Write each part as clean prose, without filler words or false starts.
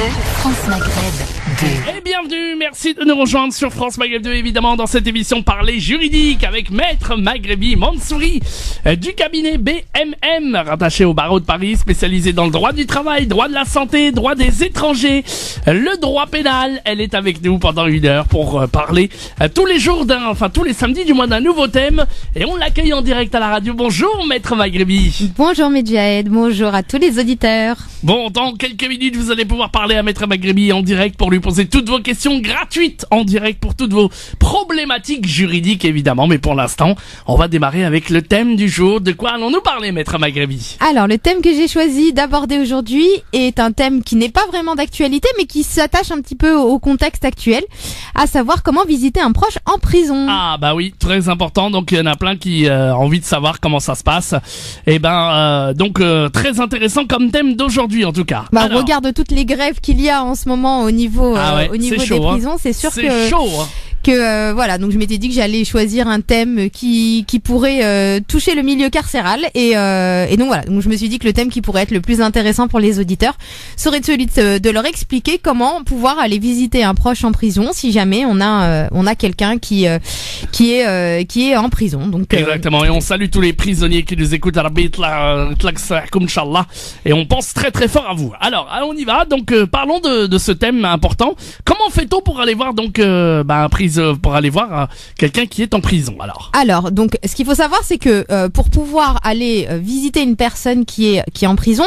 France Maghreb 2. Et bienvenue, merci de nous rejoindre sur France Maghreb 2, évidemment, dans cette émission Parler juridique avec Maître Maghrebi Mansouri du cabinet BMM, rattaché au barreau de Paris, spécialisé dans le droit du travail, droit de la santé, droit des étrangers, le droit pénal. Elle est avec nous pendant 1 heure pour parler tous les jours tous les samedis du mois d'un nouveau thème, et on l'accueille en direct à la radio. Bonjour Maître Maghrebi. Bonjour Medjahed, bonjour à tous les auditeurs. Bon, dans quelques minutes, vous allez pouvoir parler à Maître Maghrebi en direct pour lui poser toutes vos questions gratuites en direct pour toutes vos problématiques juridiques, évidemment. Mais pour l'instant, on va démarrer avec le thème du jour. De quoi allons-nous parler, Maître Maghrebi? Alors, le thème que j'ai choisi d'aborder aujourd'hui est un thème qui n'est pas vraiment d'actualité, mais qui s'attache un petit peu au contexte actuel, à savoir comment visiter un proche en prison. Ah bah oui, très important. Donc il y en a plein qui ont envie de savoir comment ça se passe. Et donc très intéressant comme thème d'aujourd'hui en tout cas. Bah, alors, regarde toutes les grèves qu'il y a en ce moment au niveau des prisons, c'est sûr c'est chaud, hein. Voilà, donc je m'étais dit que j'allais choisir un thème qui pourrait toucher le milieu carcéral, et donc voilà, donc je me suis dit que le thème qui pourrait être le plus intéressant pour les auditeurs serait celui de leur expliquer comment pouvoir aller visiter un proche en prison si jamais on a quelqu'un qui est en prison. Donc exactement, et on salue tous les prisonniers qui nous écoutent, et on pense très très fort à vous. Alors on y va, donc parlons de ce thème important. Comment fait-on pour aller voir pour aller voir quelqu'un qui est en prison? Alors donc ce qu'il faut savoir, c'est que pour pouvoir aller visiter une personne qui est en prison,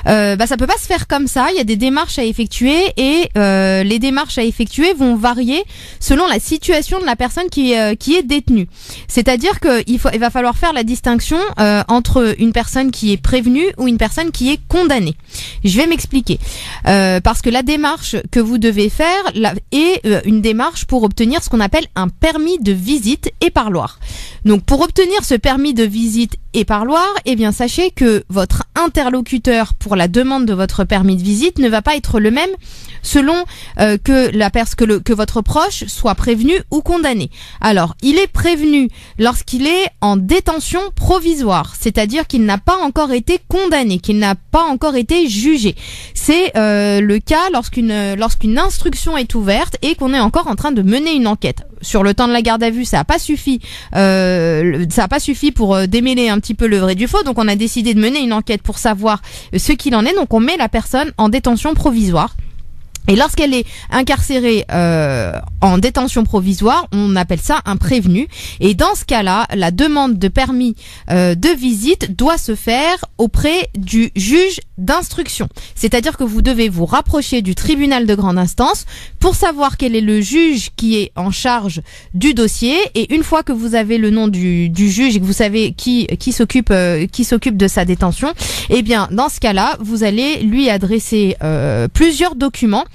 ça peut pas se faire comme ça. Il y a des démarches à effectuer, et les démarches à effectuer vont varier selon la situation de la personne qui est détenue. C'est-à-dire que il va falloir faire la distinction entre une personne qui est prévenue ou une personne qui est condamnée. Je vais m'expliquer, parce que la démarche que vous devez faire est une démarche pour obtenir ce qu'on appelle un permis de visite et parloir. Donc pour obtenir ce permis de visite et parloir, eh bien sachez que votre interlocuteur pour la demande de votre permis de visite ne va pas être le même selon que votre proche soit prévenu ou condamné. Alors, il est prévenu lorsqu'il est en détention provisoire, c'est-à-dire qu'il n'a pas encore été condamné, qu'il n'a pas encore été jugé. C'est le cas lorsqu'une instruction est ouverte et qu'on est encore en train de mener une enquête. Sur le temps de la garde à vue, ça n'a pas suffi pour démêler un petit peu le vrai du faux. Donc on a décidé de mener une enquête pour savoir ce qu'il en est. Donc on met la personne en détention provisoire. Et lorsqu'elle est incarcérée en détention provisoire, on appelle ça un prévenu. Et dans ce cas-là, la demande de permis de visite doit se faire auprès du juge d'instruction. C'est-à-dire que vous devez vous rapprocher du tribunal de grande instance pour savoir quel est le juge qui est en charge du dossier. Et une fois que vous avez le nom du juge et que vous savez qui s'occupe de sa détention, eh bien dans ce cas-là, vous allez lui adresser plusieurs documents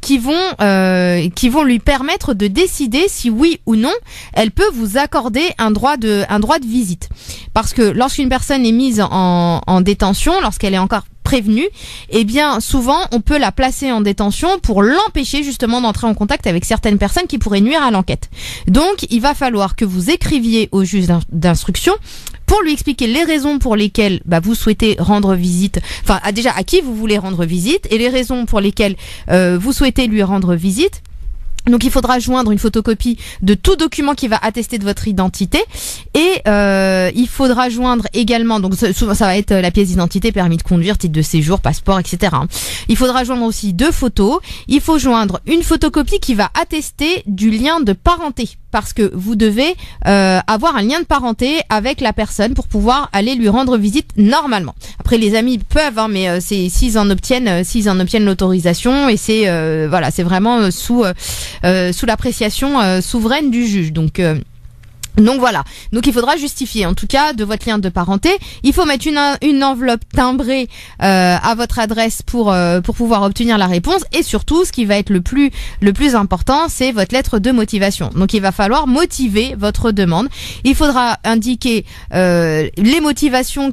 qui vont lui permettre de décider si oui ou non elle peut vous accorder un droit de visite. Parce que lorsqu'une personne est mise en détention, lorsqu'elle est encore prévenue, eh bien souvent on peut la placer en détention pour l'empêcher justement d'entrer en contact avec certaines personnes qui pourraient nuire à l'enquête. Donc il va falloir que vous écriviez au juge d'instruction pour lui expliquer les raisons pour lesquelles vous souhaitez rendre visite, déjà à qui vous voulez rendre visite, et les raisons pour lesquelles vous souhaitez lui rendre visite. Donc il faudra joindre une photocopie de tout document qui va attester de votre identité, et il faudra joindre également, donc souvent ça va être la pièce d'identité, permis de conduire, titre de séjour, passeport, etc. Il faudra joindre aussi 2 photos. Il faut joindre une photocopie qui va attester du lien de parenté, parce que vous devez avoir un lien de parenté avec la personne pour pouvoir aller lui rendre visite normalement. Après les amis peuvent, mais c'est s'ils en obtiennent l'autorisation, et c'est vraiment sous l'appréciation souveraine du juge. Donc voilà, donc il faudra justifier en tout cas de votre lien de parenté. Il faut mettre une enveloppe timbrée à votre adresse pour pouvoir obtenir la réponse, et surtout ce qui va être le plus important, c'est votre lettre de motivation. Donc il va falloir motiver votre demande. Il faudra indiquer les motivations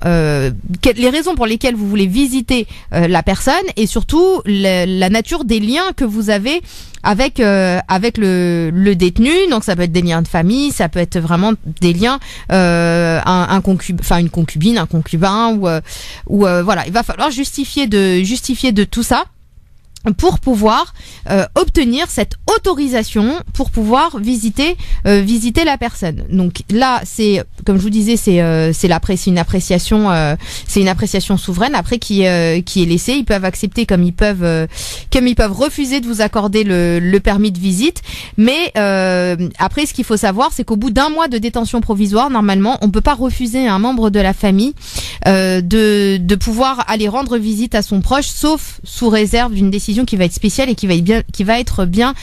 les raisons pour lesquelles vous voulez visiter la personne, et surtout la nature des liens que vous avez avec le détenu. Donc ça peut être des liens de famille, ça peut être vraiment des liens une concubine, un concubin, ou voilà, il va falloir justifier de tout ça. pour pouvoir obtenir cette autorisation pour pouvoir visiter la personne. Donc là, c'est comme je vous disais, c'est une appréciation souveraine après qui est laissée. Ils peuvent accepter comme ils peuvent refuser de vous accorder le permis de visite. Mais après, ce qu'il faut savoir, c'est qu'au bout d'1 mois de détention provisoire, normalement, on peut pas refuser à un membre de la famille de pouvoir aller rendre visite à son proche, sauf sous réserve d'une décision qui va être spéciale et qui va être bien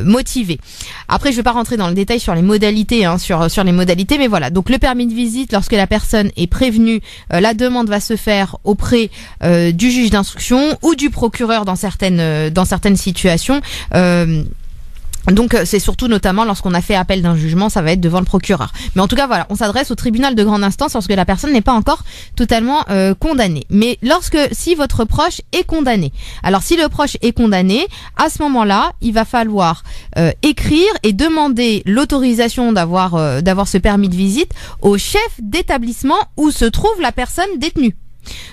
motivée. Après, je vais pas rentrer dans le détail sur les modalités, sur les modalités, mais voilà. Donc le permis de visite, lorsque la personne est prévenue, la demande va se faire auprès du juge d'instruction ou du procureur dans certaines situations. Donc c'est surtout notamment lorsqu'on a fait appel d'un jugement, ça va être devant le procureur. Mais en tout cas voilà, on s'adresse au tribunal de grande instance lorsque la personne n'est pas encore totalement condamnée. Mais si votre proche est condamné, alors si le proche est condamné, à ce moment-là, il va falloir écrire et demander l'autorisation d'avoir ce permis de visite au chef d'établissement où se trouve la personne détenue.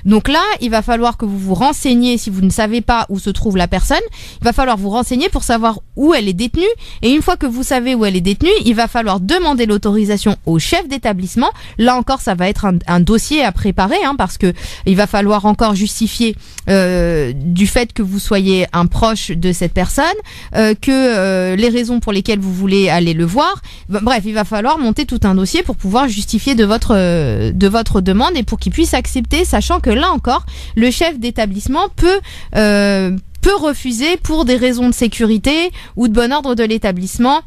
Donc là, il va falloir que vous vous renseigniez, si vous ne savez pas où se trouve la personne, il va falloir vous renseigner pour savoir où elle est détenue. Et une fois que vous savez où elle est détenue, il va falloir demander l'autorisation au chef d'établissement. Là encore, ça va être un dossier à préparer, parce que il va falloir encore justifier du fait que vous soyez un proche de cette personne, que les raisons pour lesquelles vous voulez aller le voir. Bref, il va falloir monter tout un dossier pour pouvoir justifier de votre demande et pour qu'il puisse accepter, sachant que là encore, le chef d'établissement peut refuser pour des raisons de sécurité ou de bon ordre de l'établissement,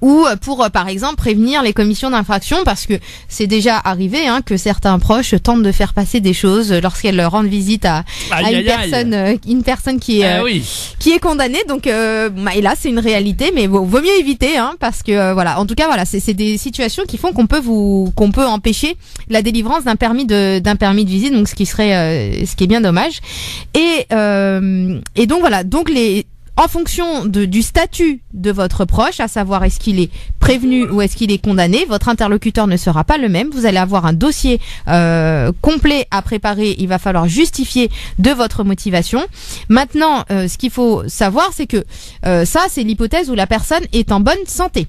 ou pour par exemple prévenir les commissions d'infraction, parce que c'est déjà arrivé que certains proches tentent de faire passer des choses lorsqu'elles rendent visite à une personne qui est condamnée. Donc et là c'est une réalité, mais vaut mieux éviter, parce que voilà, en tout cas voilà, c'est des situations qui font qu'on peut empêcher la délivrance d'un permis de visite, donc ce qui est bien dommage. Et donc voilà, donc en fonction du statut de votre proche, à savoir est-ce qu'il est prévenu ou est-ce qu'il est condamné, votre interlocuteur ne sera pas le même. Vous allez avoir un dossier complet à préparer. Il va falloir justifier de votre motivation. Maintenant, ce qu'il faut savoir, c'est que ça, c'est l'hypothèse où la personne est en bonne santé.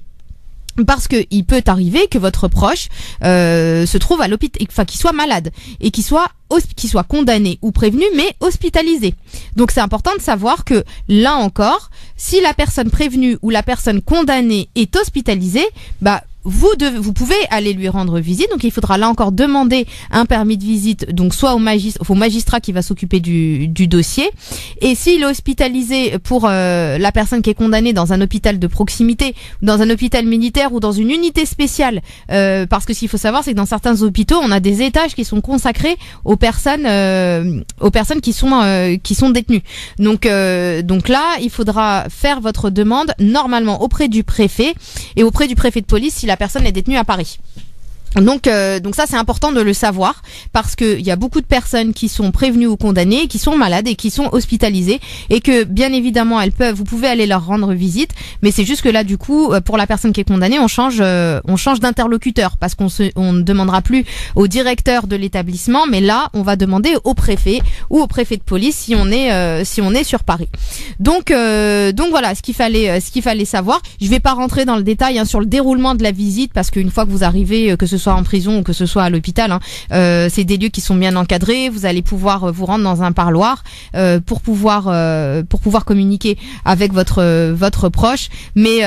Parce que il peut arriver que votre proche se trouve à l'hôpital, qu'il soit malade et qu'il soit condamné ou prévenu, mais hospitalisé. Donc c'est important de savoir que là encore, si la personne prévenue ou la personne condamnée est hospitalisée, vous pouvez aller lui rendre visite. Donc il faudra là encore demander un permis de visite, donc soit au magistrat qui va s'occuper du dossier. Et s'il est hospitalisé pour la personne qui est condamnée dans un hôpital de proximité, dans un hôpital militaire ou dans une unité spéciale, parce que ce qu'il faut savoir, c'est que dans certains hôpitaux, on a des étages qui sont consacrés aux personnes qui sont détenues. Donc là, il faudra faire votre demande normalement auprès du préfet et auprès du préfet de police si la personne est détenue à Paris. Donc ça c'est important de le savoir, parce que il y a beaucoup de personnes qui sont prévenues ou condamnées, qui sont malades et qui sont hospitalisées, et que bien évidemment vous pouvez aller leur rendre visite, mais c'est juste que là du coup pour la personne qui est condamnée on change d'interlocuteur, parce qu'on ne demandera plus au directeur de l'établissement, mais là on va demander au préfet ou au préfet de police si on est sur Paris. Donc voilà ce qu'il fallait savoir. Je vais pas rentrer dans le détail sur le déroulement de la visite, parce qu'une fois que vous arrivez, que ce soit en prison ou que ce soit à l'hôpital, c'est des lieux qui sont bien encadrés. Vous allez pouvoir vous rendre dans un parloir pour pouvoir communiquer avec votre proche. Mais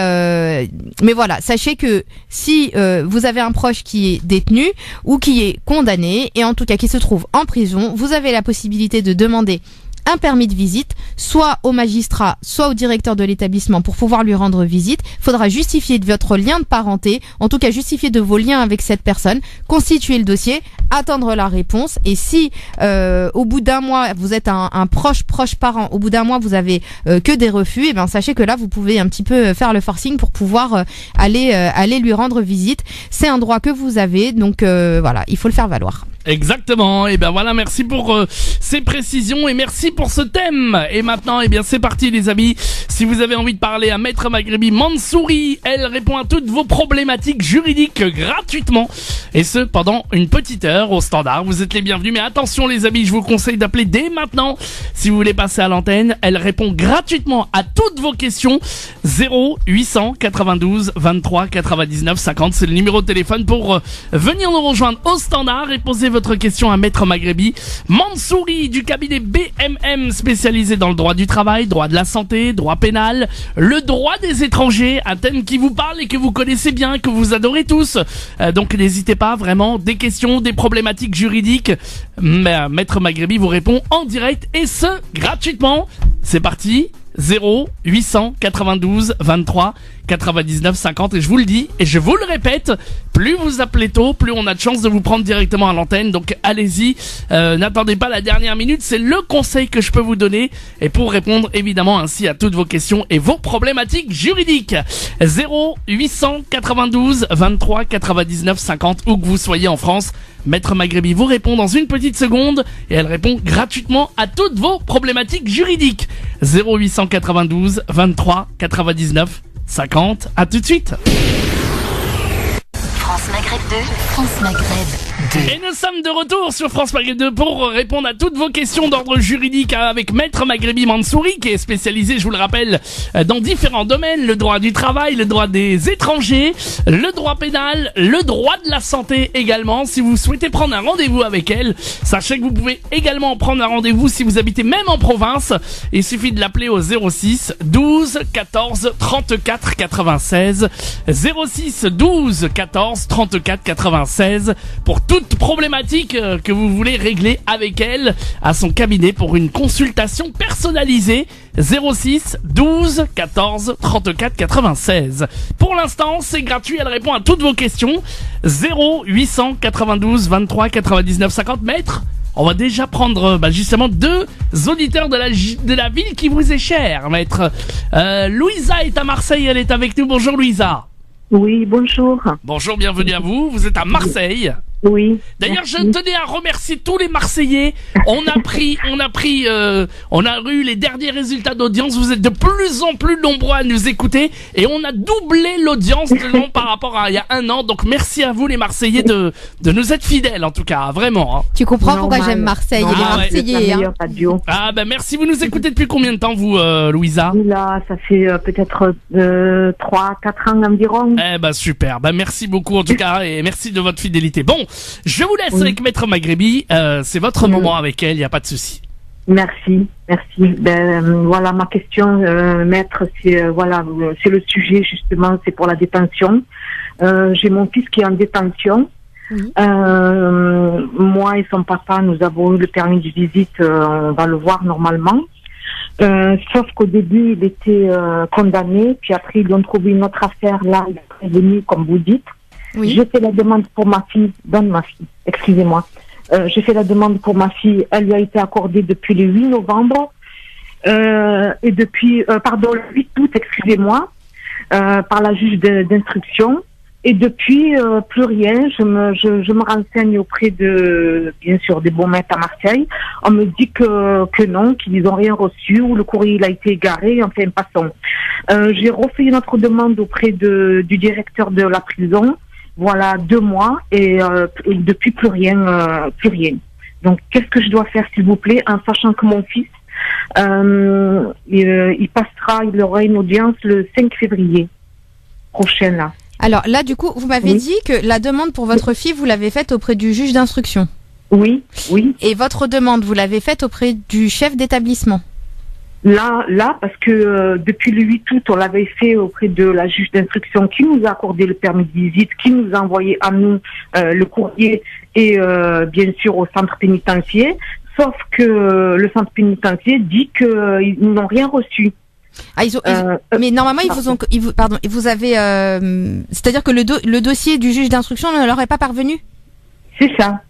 voilà, sachez que si vous avez un proche qui est détenu ou qui est condamné, et en tout cas qui se trouve en prison, vous avez la possibilité de demander un permis de visite, soit au magistrat, soit au directeur de l'établissement pour pouvoir lui rendre visite. Il faudra justifier de votre lien de parenté, en tout cas justifier de vos liens avec cette personne, constituer le dossier, attendre la réponse. Et si au bout d'1 mois vous êtes un proche parent, au bout d'1 mois vous avez que des refus, et sachez que là vous pouvez un petit peu faire le forcing pour pouvoir aller lui rendre visite. C'est un droit que vous avez, donc voilà, il faut le faire valoir. Exactement. Et ben voilà, merci pour ces précisions et merci pour ce thème. Et maintenant, eh bien, c'est parti, les amis. Si vous avez envie de parler à Maître Maghrebi Mansouri, elle répond à toutes vos problématiques juridiques gratuitement. Et ce, pendant une petite heure au standard. Vous êtes les bienvenus. Mais attention, les amis, je vous conseille d'appeler dès maintenant. Si vous voulez passer à l'antenne, elle répond gratuitement à toutes vos questions. 0800 92 23 99 50. C'est le numéro de téléphone pour venir nous rejoindre au standard et poser votre question à Maître Maghrebi Mansouri du cabinet BMM, spécialisé dans le droit du travail, droit de la santé, droit pénal, le droit des étrangers, un thème qui vous parle et que vous connaissez bien, que vous adorez tous. Donc n'hésitez pas, vraiment, des questions, des problématiques juridiques. Maître Maghrebi vous répond en direct et ce, gratuitement. C'est parti. 0800 92 23 99 50 et je vous le dis et je vous le répète, plus vous appelez tôt, plus on a de chance de vous prendre directement à l'antenne, donc allez-y, n'attendez pas la dernière minute, c'est le conseil que je peux vous donner et pour répondre évidemment ainsi à toutes vos questions et vos problématiques juridiques. 0800 92 23 99 50 où que vous soyez en France, Maître Maghrebi vous répond dans une petite seconde et elle répond gratuitement à toutes vos problématiques juridiques. 0892 23 99 50. À tout de suite. France Maghreb 2, France Maghreb 2. Et nous sommes de retour sur France Maghreb 2 pour répondre à toutes vos questions d'ordre juridique avec Maître Maghrebi Mansouri qui est spécialisé, je vous le rappelle, dans différents domaines, le droit du travail, le droit des étrangers, le droit pénal, le droit de la santé également. Si vous souhaitez prendre un rendez-vous avec elle, sachez que vous pouvez également prendre un rendez-vous si vous habitez même en province. Il suffit de l'appeler au 06 12 14 34 96 06 12 14 34 96 pour toute problématique que vous voulez régler avec elle à son cabinet pour une consultation personnalisée. 06 12 14 34 96. Pour l'instant, c'est gratuit, elle répond à toutes vos questions. 0800 92 23 99 50. Maître, on va déjà prendre justement deux auditeurs de la ville qui vous est chère, Maître. Louisa est à Marseille, elle est avec nous. Bonjour Louisa. Oui, bonjour. Bonjour, bienvenue à vous. Vous êtes à Marseille. Oui. D'ailleurs, je tenais à remercier tous les Marseillais. On a eu les derniers résultats d'audience. Vous êtes de plus en plus nombreux à nous écouter et on a doublé l'audience par rapport à il y a un an. Donc, merci à vous les Marseillais de nous être fidèles en tout cas, vraiment. Hein. Tu comprends pourquoi j'aime Marseille et les Marseillais. Hein. Ah ben merci. Vous nous écoutez depuis combien de temps vous, Louisa? Là, ça fait peut-être 3-4 ans environ. Eh ben super. Ben merci beaucoup en tout cas et merci de votre fidélité. Bon. Je vous laisse avec Maître Maghrebi, c'est votre moment avec elle, il n'y a pas de souci. Merci. Voilà ma question, Maître, c'est le sujet justement, c'est pour la détention. J'ai mon fils qui est en détention. Moi et son papa, nous avons eu le permis de visite, on va le voir normalement. Sauf qu'au début, il était condamné, puis après ils lui ont trouvé une autre affaire, là, il est prévenu, comme vous dites. Oui. J'ai fait la demande pour ma fille, excusez-moi. J'ai fait la demande pour ma fille, elle lui a été accordée depuis le 8 novembre, et depuis, le 8 août, excusez-moi, par la juge d'instruction. Et depuis, plus rien, je me renseigne auprès bien sûr, des bons maîtres à Marseille. On me dit que non, qu'ils n'ont rien reçu, ou le courrier il a été égaré, enfin, passons. J'ai refait une autre demande auprès du directeur de la prison. Voilà, 2 mois et depuis plus rien. Donc, qu'est-ce que je dois faire, s'il vous plaît, en sachant que mon fils, il aura une audience le 5 février prochain, là. Alors là, du coup, vous m'avez dit que la demande pour votre fille, vous l'avez faite auprès du juge d'instruction. Oui. Et votre demande, vous l'avez faite auprès du chef d'établissement. Là, parce que depuis le 8 août, on l'avait fait auprès de la juge d'instruction qui nous a accordé le permis de visite, qui nous a envoyé à nous le courrier et bien sûr au centre pénitentiaire. Sauf que le centre pénitentiaire dit qu'ils n'ont rien reçu. Mais normalement, vous avez, c'est-à-dire que le dossier du juge d'instruction ne leur est pas parvenu. C'est ça.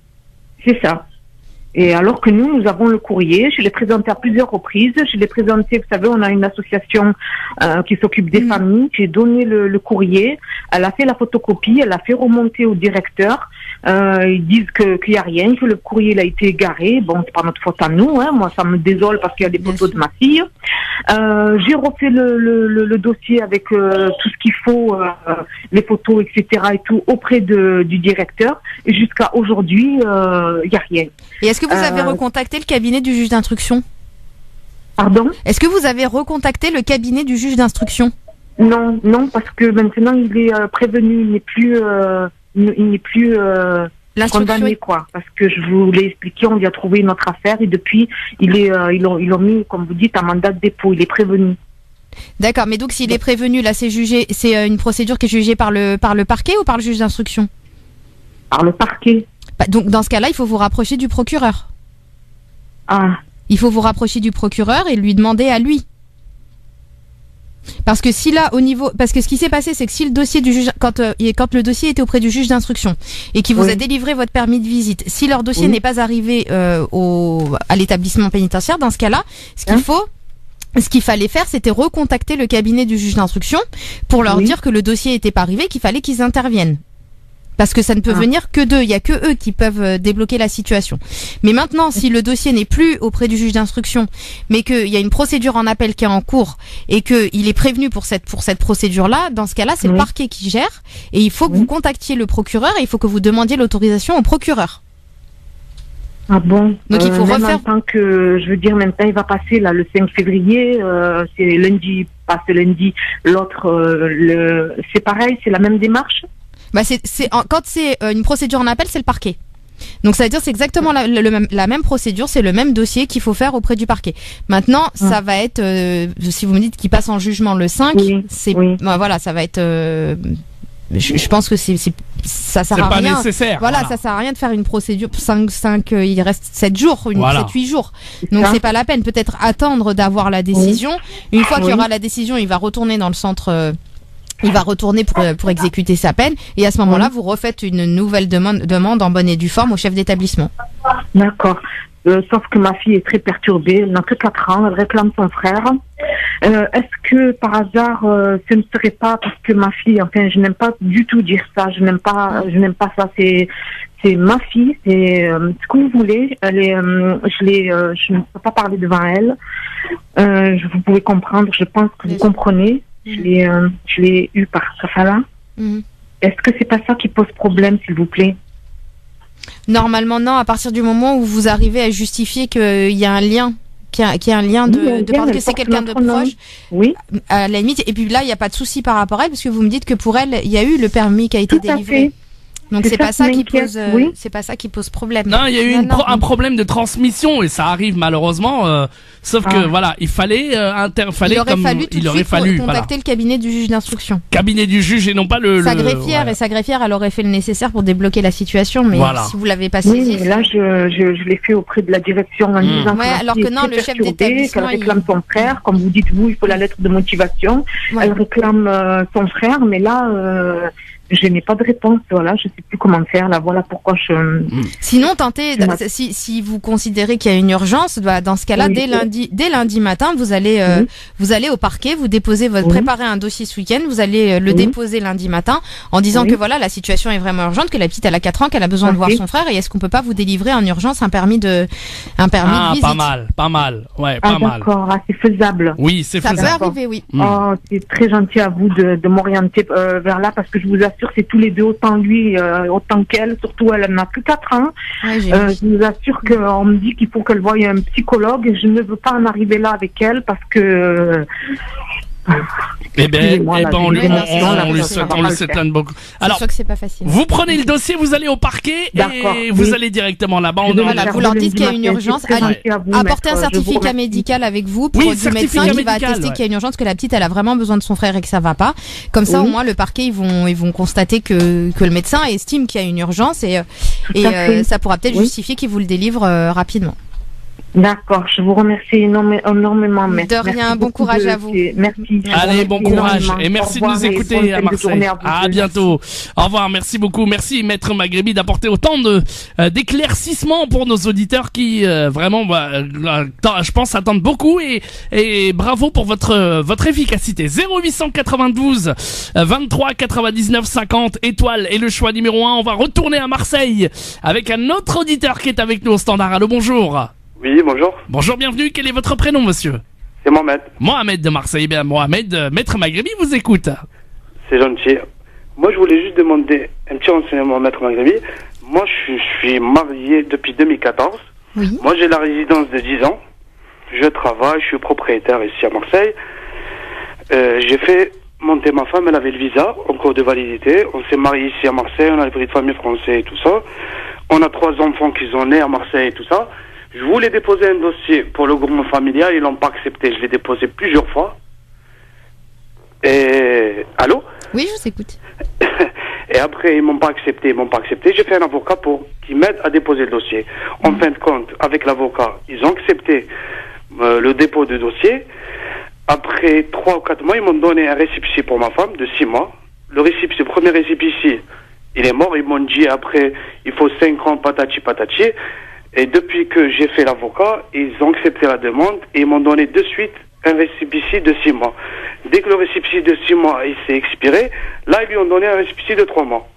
Et alors que nous avons le courrier, je l'ai présenté à plusieurs reprises. Je l'ai présenté, vous savez, on a une association qui s'occupe des familles. J'ai donné le courrier, elle a fait la photocopie, elle a fait remonter au directeur. Ils disent qu'il y a rien, que le courrier il a été égaré. Bon, c'est pas notre faute à nous. Hein. Moi, ça me désole parce qu'il y a des photos de ma fille. J'ai refait le dossier avec tout ce qu'il faut, les photos, etc. et tout auprès du directeur. Et jusqu'à aujourd'hui, il y a rien. Et est-ce que vous avez recontacté le cabinet du juge d'instruction? Pardon? Est-ce que vous avez recontacté le cabinet du juge d'instruction? Non, parce que maintenant il est prévenu, il n'est plus condamné, quoi. Parce que je vous l'ai expliqué, on lui a trouvé une autre affaire et depuis ils l'ont mis, comme vous dites, un mandat de dépôt. Il est prévenu. D'accord, mais donc s'il est prévenu, là c'est jugé, c'est une procédure qui est jugée par le parquet ou par le juge d'instruction? Par le parquet. Donc dans ce cas-là, il faut vous rapprocher du procureur. Ah. Il faut vous rapprocher du procureur et lui demander à lui. Parce que si là parce que ce qui s'est passé, c'est que si le dossier du juge, quand le dossier était auprès du juge d'instruction et qui vous a délivré votre permis de visite, si leur dossier n'est pas arrivé à l'établissement pénitentiaire, dans ce cas-là, ce qu'il fallait faire, c'était recontacter le cabinet du juge d'instruction pour leur dire que le dossier n'était pas arrivé, qu'il fallait qu'ils interviennent. Parce que ça ne peut venir que d'eux, il y a que eux qui peuvent débloquer la situation. Mais maintenant, si le dossier n'est plus auprès du juge d'instruction, mais qu'il y a une procédure en appel qui est en cours et qu'il est prévenu pour cette procédure-là, dans ce cas-là, c'est le parquet qui gère et il faut que vous contactiez le procureur et il faut que vous demandiez l'autorisation au procureur. Ah bon? Donc il faut refaire. Maintenant que, je veux dire, maintenant il va passer là le 5 février, c'est lundi, pas ce lundi, l'autre, c'est pareil, c'est la même démarche? Quand c'est une procédure en appel, c'est le parquet. Donc ça veut dire c'est exactement la même procédure, c'est le même dossier qu'il faut faire auprès du parquet. Maintenant, ça va être si vous me dites qu'il passe en jugement le 5, voilà, ça va être je pense que ça sert à rien. C'est pas nécessaire. Voilà, ça sert à rien de faire une procédure 5 il reste 7 jours, 7-8 jours. Donc c'est pas la peine, peut-être attendre d'avoir la décision. Une fois qu'il y aura la décision, il va retourner dans le centre il va retourner pour exécuter sa peine et à ce moment-là, vous refaites une nouvelle demande en bonne et due forme au chef d'établissement. D'accord. Sauf que ma fille est très perturbée, elle n'a que 4 ans, elle réclame son frère. Est-ce que par hasard, ce ne serait pas parce que ma fille, enfin, je n'aime pas du tout dire ça, je n'aime pas ça, c'est ma fille, c'est ce que vous voulez. Elle est, je ne peux pas parler devant elle. Vous pouvez comprendre, je pense que vous comprenez. Je l'ai eu par Kafala. Est-ce que c'est pas ça qui pose problème, s'il vous plaît? Normalement, non. À partir du moment où vous arrivez à justifier qu'il y a un lien, qu'il y a un lien de parce que c'est quelqu'un de proche. Oui. À la limite. Et puis là, il n'y a pas de souci par rapport à elle, parce que vous me dites que pour elle, il y a eu le permis qui a été délivré. Donc c'est pas ça qui pose, c'est pas ça qui pose problème. Non, il y a eu un problème de transmission et ça arrive malheureusement. Sauf que voilà, il aurait fallu contacter le cabinet du juge d'instruction. Cabinet du juge et non pas sa greffière et sa greffière, elle aurait fait le nécessaire pour débloquer la situation, mais si vous l'avez pas saisi. Oui, là je l'ai fait auprès de la direction en disant alors que non, le chef d'établissement qu'elle réclame son frère, comme vous dites vous, il faut la lettre de motivation. Elle réclame son frère, mais là. Je n'ai pas de réponse, voilà, je sais plus comment faire, là, voilà pourquoi Sinon, tentez, si vous considérez qu'il y a une urgence, dans ce cas-là, dès lundi matin, vous allez au parquet, vous déposez préparez un dossier ce week-end, vous allez le déposer lundi matin, en disant que voilà, la situation est vraiment urgente, que la petite, elle a 4 ans, qu'elle a besoin de voir son frère, et est-ce qu'on peut pas vous délivrer en urgence un permis de visite? Pas mal, ouais, pas mal. D'accord, c'est faisable. Oui, c'est faisable. Ça peut arriver, oui. Oh, c'est très gentil à vous de m'orienter vers là, parce que je vous assure, c'est tous les deux, autant lui, autant qu'elle, surtout elle n'a que 4 ans. Je vous assure qu'on me dit qu'il faut qu'elle voie un psychologue et je ne veux pas en arriver là avec elle parce que... on lui souhaite plein de beaucoup. Alors, sûr que c'est pas facile. Vous prenez le dossier, vous allez au parquet et vous allez directement là-bas. Vous leur dites qu'il y a une urgence. Apportez un certificat médical avec vous pour du médecin qui va attester qu'il y a une urgence, que la petite elle a vraiment besoin de son frère et que ça va pas. Comme ça, au moins le parquet ils vont constater que le médecin estime qu'il y a une urgence et ça pourra peut-être justifier qu'il vous le délivre rapidement. D'accord, je vous remercie énormément. De rien, bon courage à vous. Merci. Allez, bon courage et merci de nous écouter à Marseille. À bientôt. Au revoir, merci beaucoup. Merci Maître Maghrebi d'apporter autant d'éclaircissements pour nos auditeurs qui vraiment je pense attendent beaucoup et bravo pour votre efficacité. 0892 23 99 50 étoiles et le choix numéro 1. On va retourner à Marseille avec un autre auditeur qui est avec nous au standard. Allô, bonjour. Oui, bonjour. Bonjour, bienvenue. Quel est votre prénom, monsieur? C'est Mohamed. Mohamed de Marseille. Bien, Mohamed, Maître Maghrebi vous écoute. C'est gentil. Moi, je voulais juste demander un petit renseignement, Maître Maghrebi. Moi, je suis marié depuis 2014. Oui. Moi, j'ai la résidence de 10 ans. Je travaille, je suis propriétaire ici à Marseille. J'ai fait monter ma femme, elle avait le visa en cours de validité. On s'est marié ici à Marseille, on a le prix de famille français et tout ça. On a 3 enfants qui sont nés à Marseille et tout ça. Je voulais déposer un dossier pour le groupement familial, ils l'ont pas accepté. Je l'ai déposé plusieurs fois. Et... Allô? Oui, je vous écoute. Et après, ils m'ont pas accepté. J'ai fait un avocat qui m'aide à déposer le dossier. En fin de compte, avec l'avocat, ils ont accepté le dépôt de dossier. Après 3 ou 4 mois, ils m'ont donné un récépissé pour ma femme de 6 mois. Le premier récépissé, il est mort. Ils m'ont dit après, il faut 5 ans, patati patati. Et depuis que j'ai fait l'avocat, ils ont accepté la demande et ils m'ont donné de suite un récépissé de 6 mois. Dès que le récépissé de 6 mois il s'est expiré, là ils lui ont donné un récépissé de 3 mois.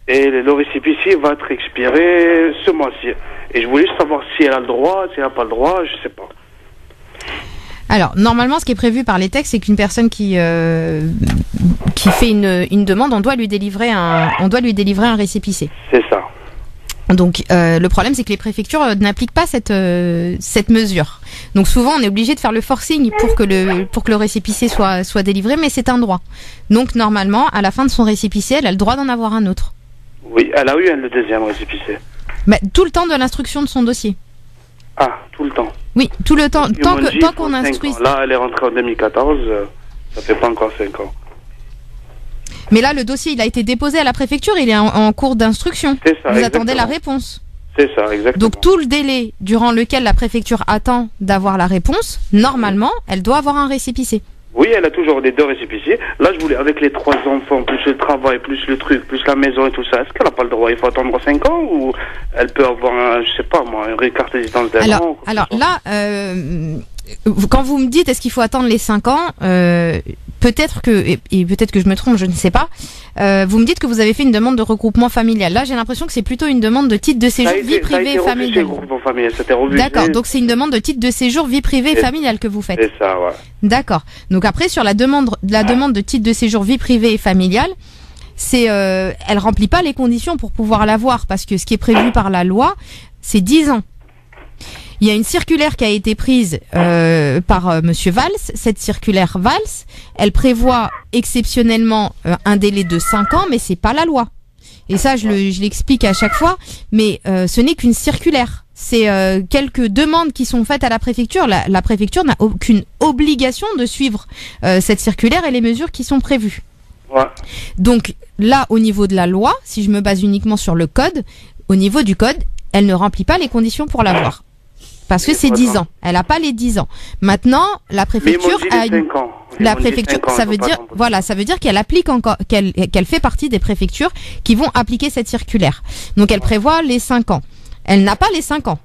Et le récépissé va être expiré ce mois-ci. Et je voulais juste savoir si elle a le droit, si elle n'a pas le droit, je sais pas. Alors, normalement, ce qui est prévu par les textes, c'est qu'une personne qui fait une demande, on doit lui délivrer un récépissé. C'est ça. Donc, le problème, c'est que les préfectures n'appliquent pas cette mesure. Donc, souvent, on est obligé de faire le forcing pour que le récépissé soit délivré, mais c'est un droit. Donc, normalement, à la fin de son récépissé, elle a le droit d'en avoir un autre. Oui, elle a eu le deuxième récépissé. Mais tout le temps de l'instruction de son dossier. Ah, tout le temps. Oui, tout le temps. Tant qu'on instruit. Là, elle est rentrée en 2014, ça fait pas encore 5 ans. Mais là, le dossier, il a été déposé à la préfecture, il est en cours d'instruction. C'est ça, vous exactement. attendez la réponse. C'est ça, exactement. Donc tout le délai durant lequel la préfecture attend d'avoir la réponse, normalement, elle doit avoir un récépissé. Oui, elle a toujours les 2 récépissés. Là, je voulais, avec les 3 enfants, plus le travail, plus le truc, plus la maison et tout ça, est-ce qu'elle n'a pas le droit? Il faut attendre 5 ans ou elle peut avoir, je sais pas moi, une carte de résidence d'un an? Alors là, quand vous me dites est-ce qu'il faut attendre les 5 ans, peut-être que, et peut-être que je me trompe, je ne sais pas, vous me dites que vous avez fait une demande de regroupement familial. Là, j'ai l'impression que c'est plutôt une demande de titre de séjour vie privée et familiale. D'accord, donc c'est une demande de titre de séjour vie privée et familiale que vous faites. C'est ça, ouais. D'accord. Donc après, sur la demande de titre de séjour vie privée et familiale, elle remplit pas les conditions pour pouvoir l'avoir, parce que ce qui est prévu par la loi, c'est 10 ans. Il y a une circulaire qui a été prise par Monsieur Valls. Cette circulaire Valls, elle prévoit exceptionnellement un délai de 5 ans, mais c'est pas la loi. Et ça, je l'explique à chaque fois, mais ce n'est qu'une circulaire. C'est quelques demandes qui sont faites à la préfecture. La préfecture n'a aucune obligation de suivre cette circulaire et les mesures qui sont prévues. Ouais. Donc là, au niveau de la loi, si je me base uniquement sur le code, au niveau du code, elle ne remplit pas les conditions pour l'avoir. Parce que c'est 10 ans. Elle n'a pas les 10 ans. Maintenant, la préfecture a la préfecture, ça veut dire, voilà, ça veut dire qu'elle applique encore, qu'elle fait partie des préfectures qui vont appliquer cette circulaire. Donc, elle prévoit les 5 ans. Elle n'a pas les 5 ans.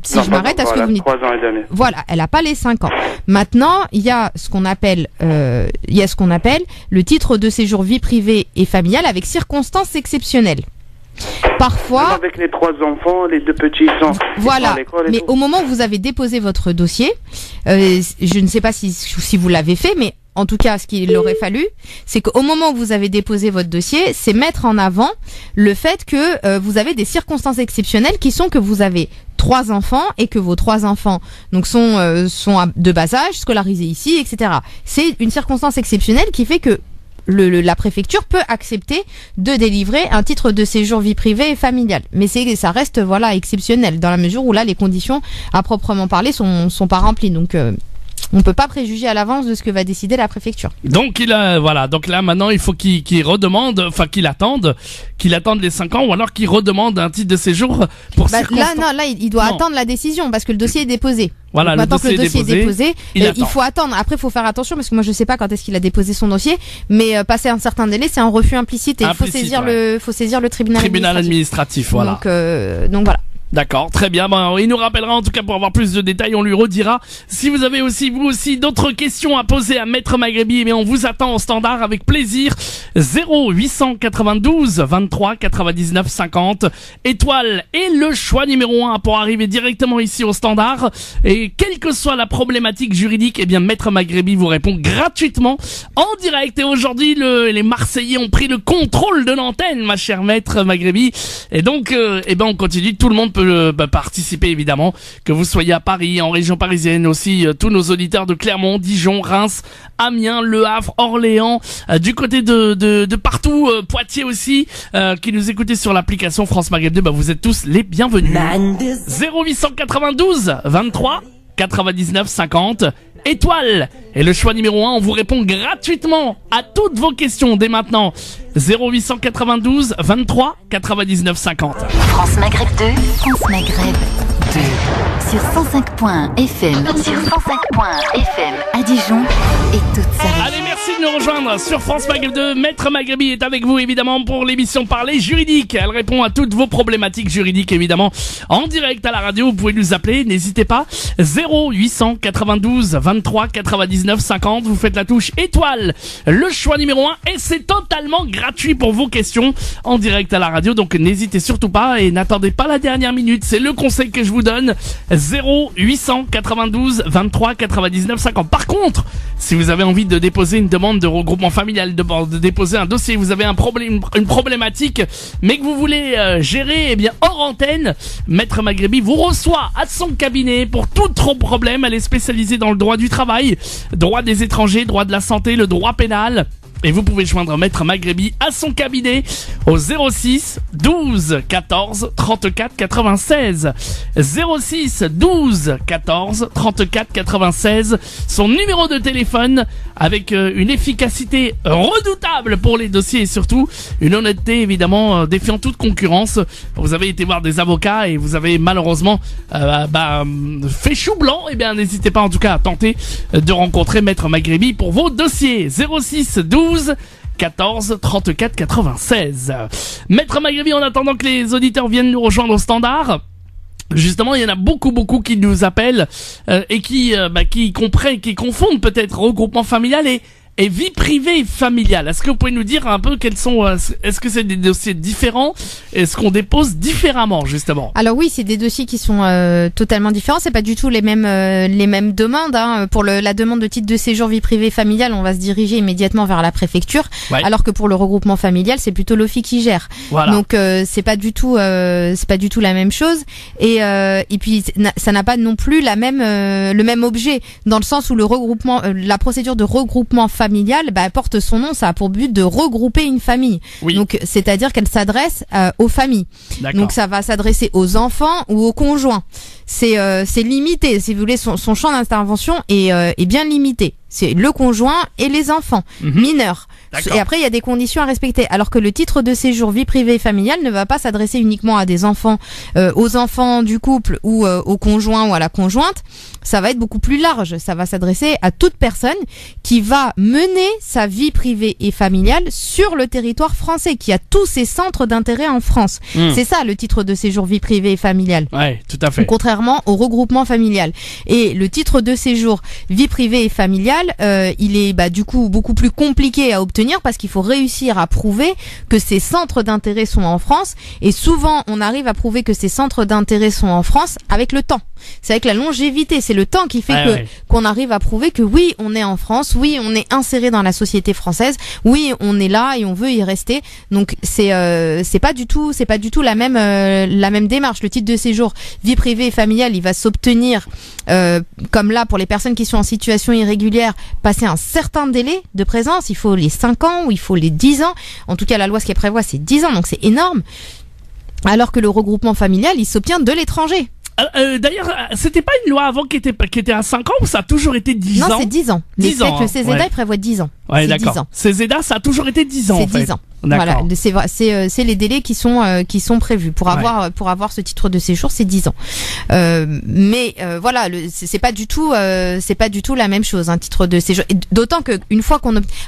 Si je m'arrête à ce que vous dites. 3 ans et demi. Voilà, elle n'a pas les 5 ans. Maintenant, il y a ce qu'on appelle le titre de séjour vie privée et familiale avec circonstances exceptionnelles. Parfois, même avec les 3 enfants, les 2 petits sont voilà. Mais tout. Au moment où vous avez déposé votre dossier, je ne sais pas si vous l'avez fait, mais en tout cas, ce qu'il aurait fallu, c'est qu'au moment où vous avez déposé votre dossier, c'est mettre en avant le fait que vous avez des circonstances exceptionnelles qui sont que vous avez 3 enfants et que vos 3 enfants donc sont de bas âge, scolarisés ici, etc. C'est une circonstance exceptionnelle qui fait que la préfecture peut accepter de délivrer un titre de séjour vie privée et familiale. Mais ça reste, voilà, exceptionnel, dans la mesure où là, les conditions, à proprement parler, sont pas remplies. Donc, on peut pas préjuger à l'avance de ce que va décider la préfecture. Donc donc là maintenant il faut qu'il redemande, enfin qu'il attende les 5 ans ou alors qu'il redemande un titre de séjour pour circonstance. Là il doit attendre la décision parce que le dossier est déposé. Voilà, maintenant que le dossier est déposé, il faut attendre. Après, il faut faire attention parce que moi je sais pas quand est-ce qu'il a déposé son dossier, mais passer un certain délai, c'est un refus implicite et il faut saisir le tribunal administratif. Voilà. Donc voilà. D'accord, très bien. Il nous rappellera en tout cas pour avoir plus de détails, on lui redira. Si vous avez vous aussi d'autres questions à poser à Maître Maghrebi, on vous attend au standard avec plaisir. 0892 23 99 50 étoile et le choix numéro 1 pour arriver directement ici au standard. Et quelle que soit la problématique juridique, Maître Maghrebi vous répond gratuitement en direct. Et aujourd'hui, les Marseillais ont pris le contrôle de l'antenne, ma chère Maître Maghrebi. Et donc, on continue. Tout le monde peut participer évidemment, que vous soyez à Paris, en région parisienne aussi, tous nos auditeurs de Clermont, Dijon, Reims, Amiens, Le Havre, Orléans, du côté de partout, Poitiers aussi, qui nous écoutez sur l'application France Maghreb 2, vous êtes tous les bienvenus. 0892 23 99 50 étoile et le choix numéro 1, on vous répond gratuitement à toutes vos questions dès maintenant. 0892 23 99 50. France Maghreb 2, France Maghreb 2 sur 105.FM, à Dijon et toute sa région. Allez, merci de nous rejoindre sur France Maghreb 2. Maître Maghrebi est avec vous évidemment pour l'émission Parler juridique. Elle répond à toutes vos problématiques juridiques évidemment en direct à la radio. Vous pouvez nous appeler, n'hésitez pas. 0892 23 99 50. Vous faites la touche étoile, le choix numéro 1 et c'est totalement gratuit pour vos questions en direct à la radio. Donc n'hésitez surtout pas et n'attendez pas la dernière minute. C'est le conseil que je vous donne. 0892 23 99 50. Par contre, si vous avez envie de déposer une demande de regroupement familial, de déposer un dossier, vous avez un problème, une problématique, mais que vous voulez gérer, hors antenne, Maître Maghrebi vous reçoit à son cabinet pour tout problème. Elle est spécialisée dans le droit du travail, droit des étrangers, droit de la santé, le droit pénal. Et vous pouvez joindre Maître Maghrebi à son cabinet au 06 12 14 34 96. 06 12 14 34 96. Son numéro de téléphone avec une efficacité redoutable pour les dossiers et surtout une honnêteté évidemment défiant toute concurrence. Vous avez été voir des avocats et vous avez malheureusement fait chou blanc. N'hésitez pas en tout cas à tenter de rencontrer Maître Maghrebi pour vos dossiers. 06 12 14 34 96. Maître Maghrebi, en attendant que les auditeurs viennent nous rejoindre au standard, justement, il y en a beaucoup qui nous appellent et qui confondent peut-être regroupement familial et vie privée et familiale. Est-ce que vous pouvez nous dire un peu quels sont, est-ce que c'est des dossiers différents? Est-ce qu'on dépose différemment, justement? Alors oui, c'est des dossiers qui sont totalement différents. C'est pas du tout les mêmes demandes. Pour la demande de titre de séjour vie privée et familiale, on va se diriger immédiatement vers la préfecture. Ouais. Alors que pour le regroupement familial, c'est plutôt l'OFI qui gère. Voilà. Donc c'est pas du tout la même chose. Et puis ça n'a pas non plus le même objet, dans le sens où le regroupement, la procédure de regroupement familial porte son nom, ça a pour but de regrouper une famille. Oui. Donc c'est-à-dire qu'elle s'adresse aux familles. D'accord. Donc ça va s'adresser aux enfants ou aux conjoints. C'est limité, si vous voulez, son champ d'intervention est bien limité. C'est le conjoint et les enfants mineurs. D'accord. Et après, il y a des conditions à respecter. Alors que le titre de séjour vie privée et familiale ne va pas s'adresser uniquement à des enfants, aux enfants du couple ou au conjoint ou à la conjointe. Ça va être beaucoup plus large. Ça va s'adresser à toute personne qui va mener sa vie privée et familiale sur le territoire français, qui a tous ses centres d'intérêt en France. C'est ça, le titre de séjour vie privée et familiale. Ouais, tout à fait. Contrairement au regroupement familial. Et le titre de séjour vie privée et familiale, il est du coup beaucoup plus compliqué à obtenir parce qu'il faut réussir à prouver que ces centres d'intérêt sont en France. Et souvent, on arrive à prouver que ces centres d'intérêt sont en France avec le temps. C'est avec la longévité, c'est le temps qui fait qu'on arrive à prouver que oui, on est en France, oui, on est inséré dans la société française, oui, on est là et on veut y rester. Donc c'est pas du tout la même démarche. Le titre de séjour vie privée et familiale, il va s'obtenir comme là pour les personnes qui sont en situation irrégulière, passer un certain délai de présence. Il faut les 5 ans ou il faut les 10 ans. En tout cas, la loi ce qu'elle prévoit, c'est 10 ans, donc c'est énorme. Alors que le regroupement familial, il s'obtient de l'étranger. D'ailleurs, c'était pas une loi avant qui était à 5 ans ou ça a toujours été 10 ans? Non, c'est 10 ans. 10 ans, Le CESEDA, ouais. il prévoit 10 ans. Ouais, c'est d'accord. 10 ans. CESEDA, ça a toujours été 10 ans, C'est en fait. 10 ans. D'accord. Voilà, c'est les délais qui sont prévus pour avoir ce titre de séjour, c'est 10 ans. Mais voilà, c'est pas du tout la même chose, un titre de séjour. Et d'autant que une fois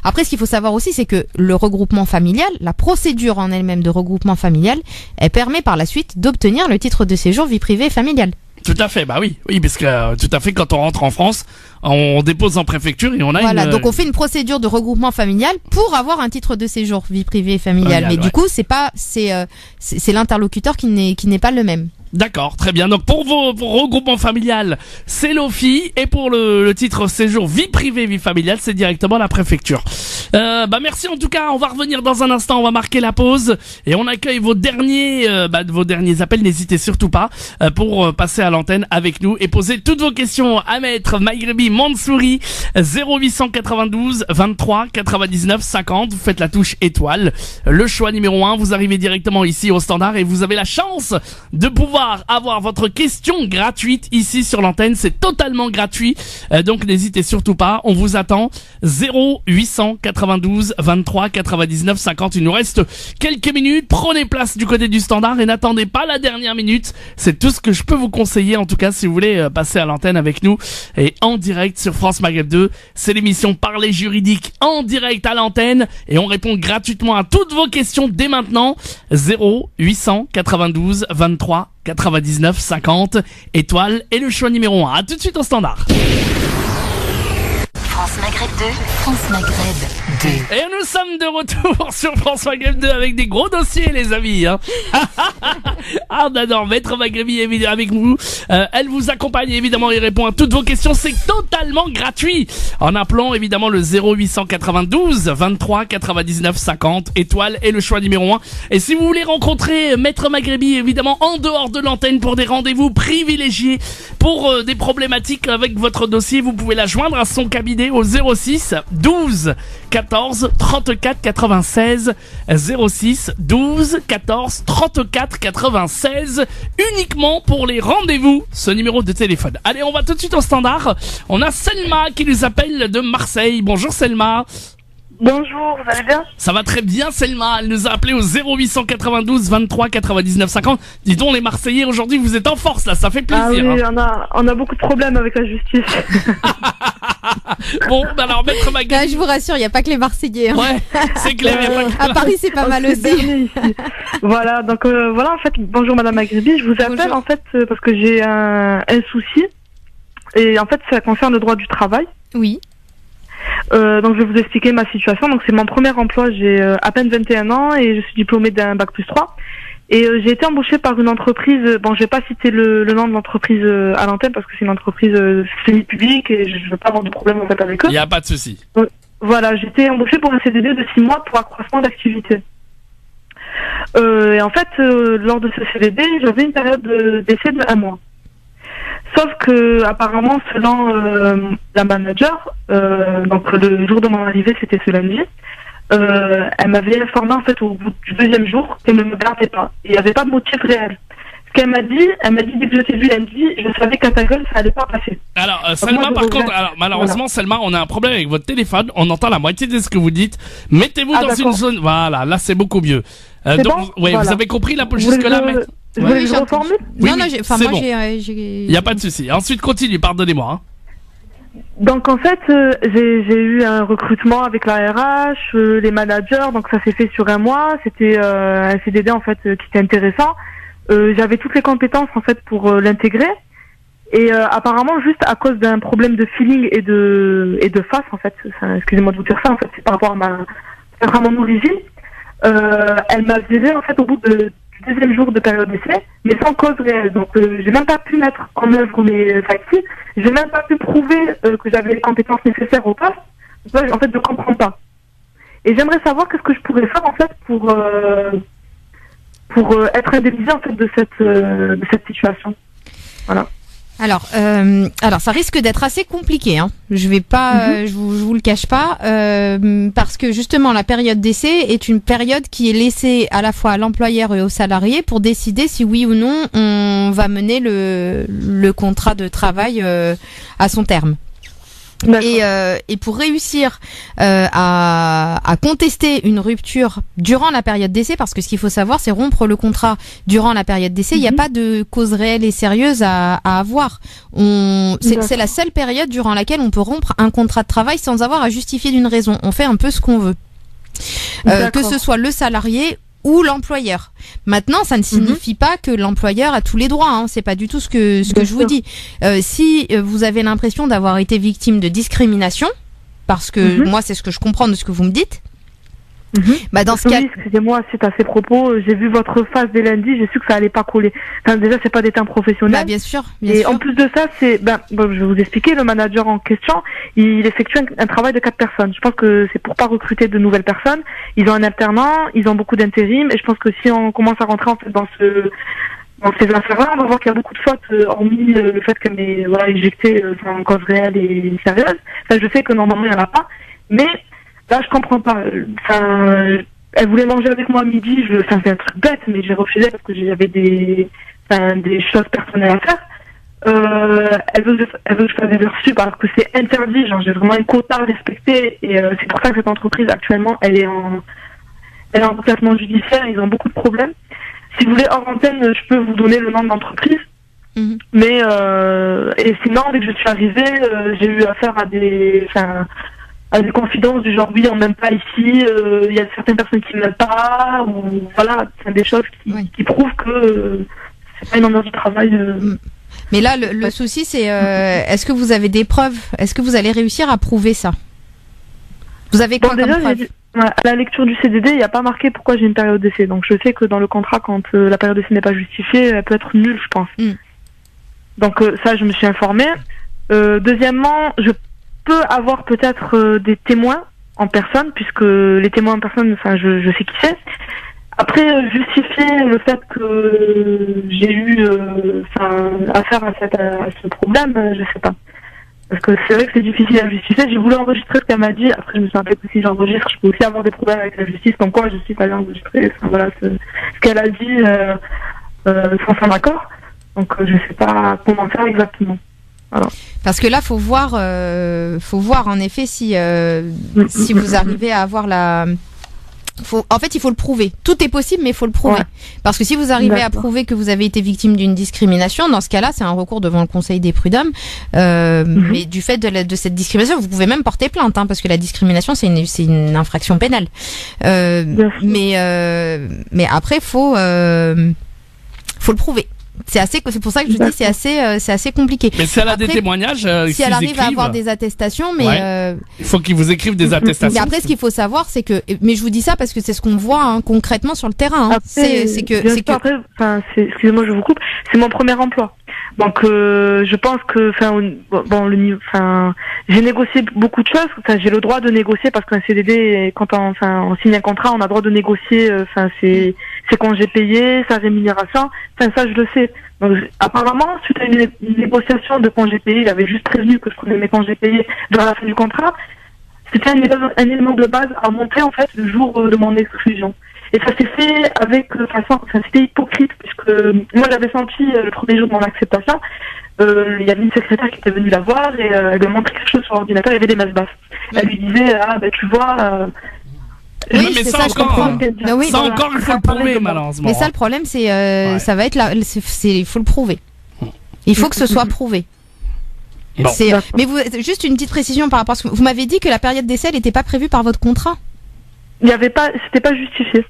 après, ce qu'il faut savoir aussi, c'est que le regroupement familial, la procédure en elle-même de regroupement familial, elle permet par la suite d'obtenir le titre de séjour vie privée et familiale. Tout à fait, bah oui, parce que tout à fait, quand on rentre en France, on dépose en préfecture et on a voilà, donc on fait une procédure de regroupement familial pour avoir un titre de séjour vie privée et familiale. Mais du coup, c'est l'interlocuteur qui n'est pas le même. D'accord, très bien. Donc pour vos regroupements familial, c'est l'OFI, et pour le titre séjour vie privée, vie familiale, c'est directement la préfecture. Merci en tout cas. On va revenir dans un instant. On va marquer la pause et on accueille vos derniers appels. N'hésitez surtout pas pour passer à l'antenne avec nous et poser toutes vos questions à Maître Maghrebi Mansouri. 0892 23 99 50. Vous faites la touche étoile, le choix numéro 1. Vous arrivez directement ici au standard et vous avez la chance de pouvoir avoir votre question gratuite ici sur l'antenne. C'est totalement gratuit, donc n'hésitez surtout pas. On vous attend. 0892 23 99 50. Il nous reste quelques minutes. Prenez place du côté du standard et n'attendez pas la dernière minute. C'est tout ce que je peux vous conseiller, en tout cas, si vous voulez passer à l'antenne avec nous et en direct sur France Maghreb 2. C'est l'émission Parler juridique en direct à l'antenne et on répond gratuitement à toutes vos questions dès maintenant. 0892 23 99 50 étoile et le choix numéro 1. À tout de suite au standard. France Maghreb 2, France Maghreb 2. Et nous sommes de retour sur France Maghreb 2 avec des gros dossiers, les amis. Ah, on adore. Maître Maghrebi est avec nous. Elle vous accompagne évidemment et répond à toutes vos questions. C'est totalement gratuit. En appelant évidemment le 0892 23 99 50 étoile et le choix numéro 1. Et si vous voulez rencontrer Maître Maghrebi évidemment en dehors de l'antenne pour des rendez-vous privilégiés, pour des problématiques avec votre dossier, vous pouvez la joindre à son cabinet au 06 12 14 34 96 06 12 14 34 96 uniquement pour les rendez-vous, ce numéro de téléphone. Allez, on va tout de suite au standard. On a Selma qui nous appelle de Marseille. Bonjour Selma. Bonjour, vous allez bien? Ça va très bien Selma, elle nous a appelé au 0892 23 99 50. Dis donc les Marseillais aujourd'hui vous êtes en force là, ça fait plaisir. Ah oui, on a beaucoup de problèmes avec la justice. Bon, alors Maître Maghrebi. Je vous rassure, il n'y a pas que les Marseillais. Hein. Ouais, c'est clair. À Paris c'est pas mal aussi. Voilà, donc voilà en fait, bonjour Madame Maghrebi, je vous appelle Bonjour. en fait parce que j'ai un souci et en fait ça concerne le droit du travail. Oui. Donc je vais vous expliquer ma situation. Donc c'est mon premier emploi, j'ai à peine 21 ans et je suis diplômée d'un bac+3 et j'ai été embauchée par une entreprise, bon je vais pas citer le nom de l'entreprise à l'antenne parce que c'est une entreprise semi-publique et je veux pas avoir de problème en fait avec eux. Il y a pas de souci. Voilà, j'ai été embauchée pour un CDD de 6 mois pour accroissement d'activité. Et en fait, lors de ce CDD, j'avais une période d'essai de 1 mois. Sauf que, apparemment, selon la manager, donc le jour de mon arrivée, c'était ce lundi, elle m'avait informé en fait au bout du 2e jour qu'elle ne me gardait pas. Et il n'y avait pas de motif réel. Ce qu'elle m'a dit, dès que je t'ai vu lundi, je savais qu'à ta gueule, ça allait pas passer. Alors, Selma, par contre, malheureusement, Selma, on a un problème avec votre téléphone. On entend la moitié de ce que vous dites. Mettez-vous dans une zone. Voilà, là, c'est beaucoup mieux. Donc, bon ouais, voilà. Vous avez compris là, jusque-là, Maître? Je voulais que je reformule. Oui, non, c'est moi bon. j'ai. Il n'y a pas de souci. Ensuite, continue, pardonnez-moi. Hein. Donc en fait, j'ai eu un recrutement avec la RH, les managers, donc ça s'est fait sur 1 mois. C'était un CDD en fait qui était intéressant. J'avais toutes les compétences en fait pour l'intégrer. Et apparemment, juste à cause d'un problème de feeling et de face en fait, excusez-moi de vous dire ça, en fait, c'est par rapport à mon origine. Elle m'a viré en fait au bout du 2e jour de période d'essai, mais sans cause réelle. Donc j'ai même pas pu mettre en œuvre mes acquis, j'ai même pas pu prouver que j'avais les compétences nécessaires au poste. En fait, je comprends pas. Et j'aimerais savoir qu'est-ce que je pourrais faire en fait pour être indemnisée en fait de cette situation. Voilà. Alors, ça risque d'être assez compliqué. Hein. Je vais pas, je vous le cache pas, parce que justement la période d'essai est une période qui est laissée à la fois à l'employeur et aux salariés pour décider si oui ou non on va mener le contrat de travail à son terme. Et pour réussir à contester une rupture durant la période d'essai, parce que ce qu'il faut savoir, c'est rompre le contrat durant la période d'essai. Il n'y a pas de cause réelle et sérieuse à avoir. C'est la seule période durant laquelle on peut rompre un contrat de travail sans avoir à justifier d'une raison. On fait un peu ce qu'on veut, que ce soit le salarié ou l'employeur. Maintenant, ça ne signifie pas que l'employeur a tous les droits. Hein. C'est pas du tout ce que je vous dis. Si vous avez l'impression d'avoir été victime de discrimination, parce que moi, c'est ce que je comprends de ce que vous me dites. Bah dans ce cas, excusez-moi, c'est à ces propos. J'ai vu votre face dès lundi. J'ai su que ça allait pas coller. Enfin, déjà, c'est pas des termes professionnels. Bah bien sûr. En plus de ça, je vais vous expliquer. Le manager en question, il effectue un travail de 4 personnes. Je pense que c'est pour pas recruter de nouvelles personnes. Ils ont un alternant, ils ont beaucoup d'intérim, et je pense que si on commence à rentrer en fait dans ces affaires-là, on va voir qu'il y a beaucoup de fautes, hormis le fait qu'elle est éjectée en cause réelle et sérieuse. Enfin, je sais que normalement il n'y en a pas, mais là, je comprends pas. Enfin, elle voulait manger avec moi à midi. C'est un truc bête, mais j'ai refusé parce que j'avais des choses personnelles à faire. Elle veut que je fasse des heures sup alors que c'est interdit. Genre, j'ai vraiment un quota à respecter, et c'est pour ça que cette entreprise actuellement, elle est en reclassement judiciaire. Ils ont beaucoup de problèmes. Si vous voulez, hors antenne, je peux vous donner le nom de l'entreprise. Mais et sinon, dès que je suis arrivée, j'ai eu affaire à des confidences du genre oui, on m'aime pas ici, il y a certaines personnes qui m'aiment pas, ou voilà, c'est des choses qui prouvent que c'est pas une ambiance du travail. Mais là, le souci, c'est est-ce que vous avez des preuves? Est-ce que vous allez réussir à prouver ça? Vous avez quoi comme preuve? À la lecture du CDD, il n'y a pas marqué pourquoi j'ai une période d'essai. Donc je sais que dans le contrat, quand la période d'essai n'est pas justifiée, elle peut être nulle, je pense. Donc ça, je me suis informée. Deuxièmement, je peux avoir peut-être des témoins en personne, puisque les témoins en personne, enfin, je sais qui c'est. Après, justifier le fait que j'ai eu affaire à ce problème, je sais pas. Parce que c'est vrai que c'est difficile à justifier. J'ai voulu enregistrer ce qu'elle m'a dit. Après, je me suis rappelé que si j'enregistre, je peux aussi avoir des problèmes avec la justice. Donc quoi, je suis allée enregistrer. Enfin, voilà, ce qu'elle a dit sans son accord. Donc je sais pas comment faire exactement. Voilà. Parce que là, faut voir en effet si vous arrivez à avoir en fait, il faut le prouver. Tout est possible, mais il faut le prouver. Ouais. Parce que si vous arrivez à prouver que vous avez été victime d'une discrimination, dans ce cas-là, c'est un recours devant le Conseil des prud'hommes. Mais du fait de cette discrimination, vous pouvez même porter plainte, hein, parce que la discrimination, c'est une infraction pénale. Mais après, faut le prouver. C'est pour ça que je dis c'est assez compliqué. Mais si elle a des témoignages, si elle arrive à avoir des attestations, mais il faut qu'ils vous écrivent des attestations. Mais après, ce qu'il faut savoir, c'est que, mais je vous dis ça parce que c'est ce qu'on voit concrètement sur le terrain. Après, excusez-moi, je vous coupe. C'est mon premier emploi. Donc je pense que j'ai négocié beaucoup de choses. Enfin, j'ai le droit de négocier parce qu'un CDD, quand on signe un contrat, on a le droit de négocier ses congés payés, sa rémunération. Enfin, ça, je le sais. Donc apparemment, suite à une négociation de congés payés, il avait juste prévenu que je prenais mes congés payés dans la fin du contrat. C'était un élément de base à montrer en fait le jour de mon exclusion. Et ça s'est fait avec c'était hypocrite, puisque moi j'avais senti le premier jour de mon acceptation, il y avait une secrétaire qui était venue la voir et elle lui a montré quelque chose sur l'ordinateur, il y avait des masses basses. Elle lui disait, tu vois... oui, mais ça encore, il faut le prouver, malheureusement. Mais ça, le problème, c'est, ça va être il faut le prouver. Il faut que ce soit prouvé. Bon. Mais juste une petite précision par rapport à ce que vous m'avez dit que la période d'essai n'était pas prévue par votre contrat. C'était pas justifié.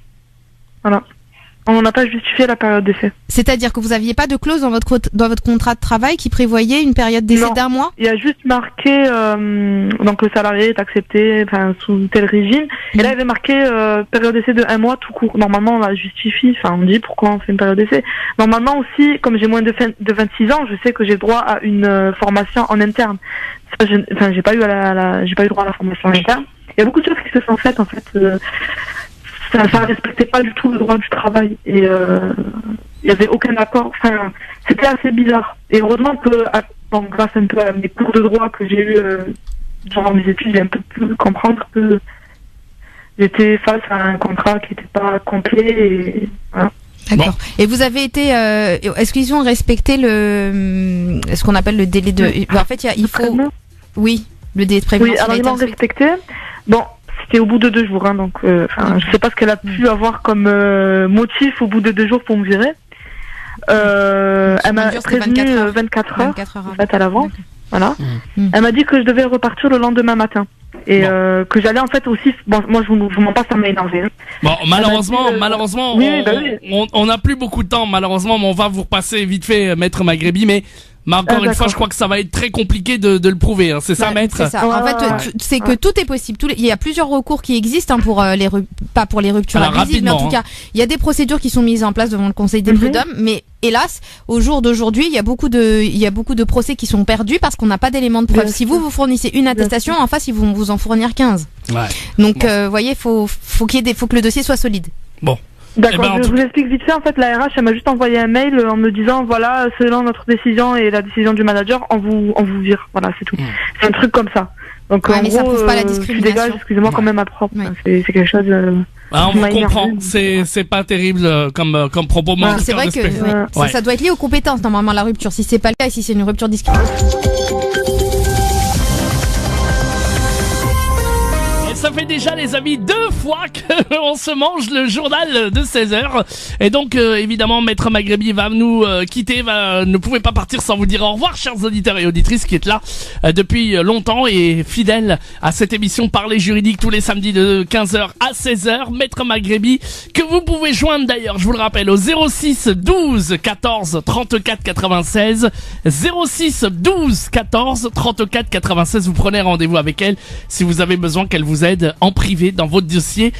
Voilà. On n'a pas justifié la période d'essai. C'est-à-dire que vous n'aviez pas de clause dans votre contrat de travail qui prévoyait une période d'essai d'1 mois? Il y a juste marqué donc le salarié est accepté sous tel régime. Et là, il y avait marqué période d'essai de 1 mois tout court. Normalement, on la justifie. Enfin, on dit pourquoi on fait une période d'essai. Normalement aussi, comme j'ai moins de 26 ans, je sais que j'ai droit à une formation en interne. J'ai pas eu droit à la formation en interne. Il y a beaucoup de choses qui se sont faites en fait. Ça respectait pas du tout le droit du travail et il y avait aucun accord. Enfin, c'était assez bizarre. Et heureusement que, grâce un peu à mes cours de droit que j'ai eu durant mes études, j'ai un peu pu comprendre que j'étais face à un contrat qui n'était pas complet. Et voilà. D'accord. Bon. Et vous avez été, est-ce qu'ils ont respecté ce qu'on appelle le délai de, en fait, il faut, oui, le délai de prévention. Oui, alors ils l'ont respecté. Bon, c'était au bout de 2 jours, hein, donc, je sais pas ce qu'elle a pu avoir comme motif au bout de 2 jours pour me virer. Elle m'a prévenu 24 heures en fait, à l'avance. Voilà. Elle m'a dit que je devais repartir le lendemain matin. Et que j'allais en fait aussi. Bon, moi je vous mens pas, ça m'a énervé. Hein. Bon, malheureusement, on n'a plus beaucoup de temps, malheureusement, mais on va vous repasser vite fait, Maître Maghrebi, mais encore une fois, je crois que ça va être très compliqué de le prouver. Hein. C'est ça, Maître? C'est ça. En fait, c'est que tout est possible. Il y a plusieurs recours qui existent pour pas pour les ruptures abusives, mais en tout cas, il y a des procédures qui sont mises en place devant le Conseil des prud'hommes, mais hélas, au jour d'aujourd'hui, il y a beaucoup de procès qui sont perdus parce qu'on n'a pas d'éléments de preuve. Si vous fournissez une attestation, en face, ils vont vous en fournir 15. Ouais. Donc, voyez, faut que le dossier soit solide. Bon. D'accord, je vous explique vite fait. En fait, la RH, elle m'a juste envoyé un mail en me disant, voilà, selon notre décision et la décision du manager, on vous vire. Voilà, c'est tout. C'est un truc comme ça. Donc, en mais gros, ça prouve pas la discrimination. Je dégage, excusez-moi, quand même à propre. Ouais. C'est quelque chose. On vous comprend. C'est pas terrible comme propos. Ouais, c'est vrai que ça doit être lié aux compétences normalement la rupture. Si c'est pas le cas, et si c'est une rupture discriminatoire. Ça fait déjà, les amis, 2 fois qu'on se mange le journal de 16h. Et donc, évidemment, Maître Maghrebi va nous quitter. Ne pouvait pas partir sans vous dire au revoir, chers auditeurs et auditrices qui êtes là depuis longtemps et fidèles à cette émission Parler juridique tous les samedis de 15h à 16h. Maître Maghrebi, que vous pouvez joindre d'ailleurs, je vous le rappelle, au 06 12 14 34 96. 06 12 14 34 96. Vous prenez rendez-vous avec elle si vous avez besoin qu'elle vous aide en privé dans votre dossier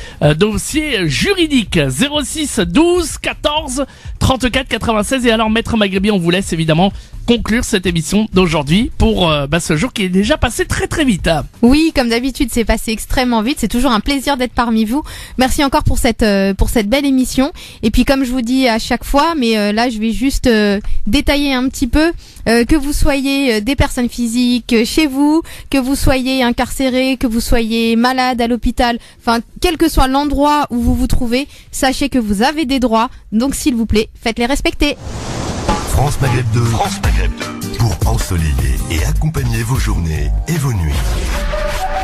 juridique. 06 12 14 34 96. Et alors, Maître Maghrebi, on vous laisse évidemment conclure cette émission d'aujourd'hui pour ce jour qui est déjà passé très très vite. Oui, comme d'habitude, c'est passé extrêmement vite. C'est toujours un plaisir d'être parmi vous. Merci encore pour cette belle émission. Et puis, comme je vous dis à chaque fois, mais là, je vais juste détailler un petit peu. Que vous soyez des personnes physiques chez vous, que vous soyez incarcéré, que vous soyez malade à l'hôpital, enfin quel que soit l'endroit où vous vous trouvez, sachez que vous avez des droits, donc s'il vous plaît, faites-les respecter. France Maghreb 2, pour ensoleiller et accompagner vos journées et vos nuits.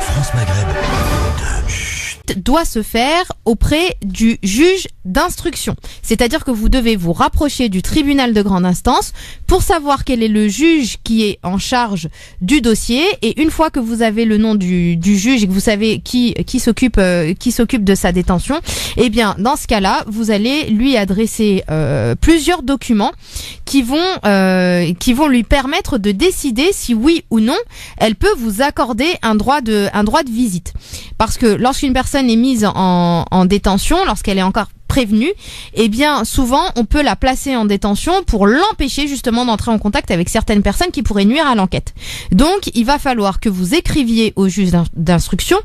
France Maghreb 2. Doit se faire auprès du juge d'instruction. C'est-à-dire que vous devez vous rapprocher du tribunal de grande instance pour savoir quel est le juge qui est en charge du dossier, et une fois que vous avez le nom du juge et que vous savez qui s'occupe de sa détention, eh bien dans ce cas-là, vous allez lui adresser plusieurs documents qui vont lui permettre de décider si oui ou non elle peut vous accorder un droit de visite. Parce que lorsqu'une personne est mise en détention, lorsqu'elle est encore prévenue, eh bien souvent on peut la placer en détention pour l'empêcher justement d'entrer en contact avec certaines personnes qui pourraient nuire à l'enquête. Donc il va falloir que vous écriviez au juge d'instruction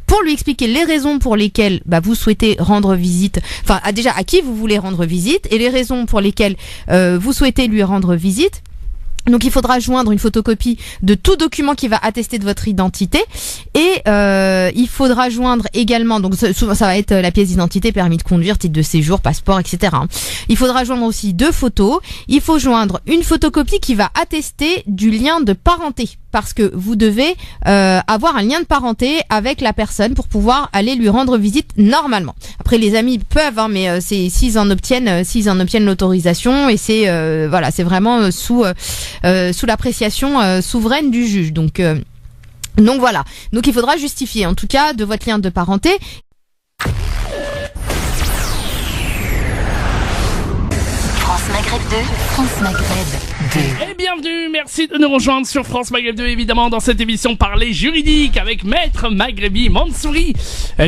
pour lui expliquer les raisons pour lesquelles vous souhaitez rendre visite, enfin déjà à qui vous voulez rendre visite et les raisons pour lesquelles vous souhaitez lui rendre visite. Donc il faudra joindre une photocopie de tout document qui va attester de votre identité, et il faudra joindre également, donc souvent ça va être la pièce d'identité, permis de conduire, titre de séjour, passeport, etc. Il faudra joindre aussi 2 photos. Il faut joindre une photocopie qui va attester du lien de parenté, parce que vous devez avoir un lien de parenté avec la personne pour pouvoir aller lui rendre visite normalement. Après les amis peuvent, mais c'est s'ils en obtiennent l'autorisation, et c'est vraiment sous l'appréciation souveraine du juge. Donc voilà. Donc il faudra justifier en tout cas de votre lien de parenté. France Maghreb. Maghreb 2, France Maghreb 2. Et bienvenue, merci de nous rejoindre sur France Maghreb 2, évidemment, dans cette émission Parler juridique avec Maître Maghrebi Mansouri